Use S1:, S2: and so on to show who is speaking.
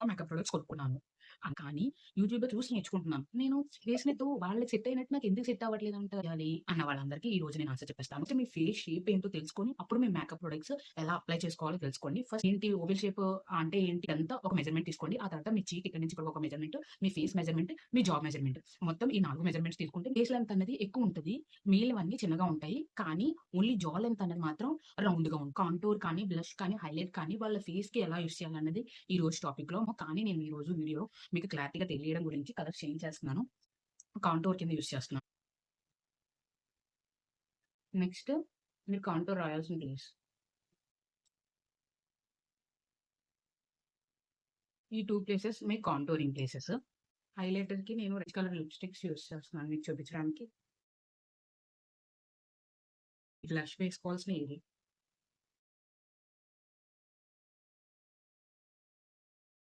S1: Makeup products కొనుక్కున్నాను. కానీ యూట్యూబ్‌లో చూసి నేర్చుకుంటున్నాను. నేను వేసినట్టు వాళ్ళకి సెట్ అయినట్టు నాకెందుకు సెట్ అవ్వట్లేదంట చేయాలి అన్న వాళ్ళందరికీ ఈరోజు నేను ఆన్సర్ చెప్పేస్తాను. అయితే మీ ఫేస్ షేప్ ఏంటో తెలుసుకొని, అప్పుడు మీ మేకప్ ప్రొడక్ట్స్ ఎలా అప్లై చేసుకోవాలో తెలుసుకోండి. ఫస్ట్ ఏంటి ఓవెల్ షేప్ అంటే ఏంటి అంతా ఒక మెజర్‌మెంట్ తీసుకోండి. ఆ తర్వాత మీ చీక్ ఇక్కడి నుంచి ఇక్కడికి ఒక మెజర్‌మెంట్, మీ ఫేస్ మెజర్‌మెంట్, మీ జా మెజర్‌మెంట్. మొత్తం ఈ 4 మెజర్‌మెంట్స్ తీసుకుంటే ఫేస్ లెంగ్త్ అనేది ఎక్కువుంటది. మిగిలినవన్నీ చిన్నగా ఉంటాయి. కానీ ఓన్లీ జా లెంగ్త్ అనేది మాత్రం రౌండ్‌గా ఉంది. కాంటూర్ కానీ, బ్లష్ కానీ, హైలైట్ కానీ వాళ్ళ ఫేస్‌కి ఎలా యూజ్ చేయాలన్నది ఈ రోజు టాపిక్‌లో. కానీ నేను ఈరోజు వీడియో మీకు క్లారిటీగా తెలియడం గురించి కలర్స్ చేంజ్ చేస్తున్నాను. కాంటూర్ కింద యూజ్ చేస్తున్నాను. నెక్స్ట్ మీరు కాంటూర్ రాయాల్సిన ప్లేస్. ఈ 2 ప్లేసెస్ మీ కాంటూరింగ్ ప్లేసెస్. హైలైటర్‌కి నేను రెడ్ కలర్ లిప్‌స్టిక్స్ యూజ్ చేస్తున్నాను మీకు చూపించడానికి. బ్లష్ వేసుకోవాల్సిన ఏరియా.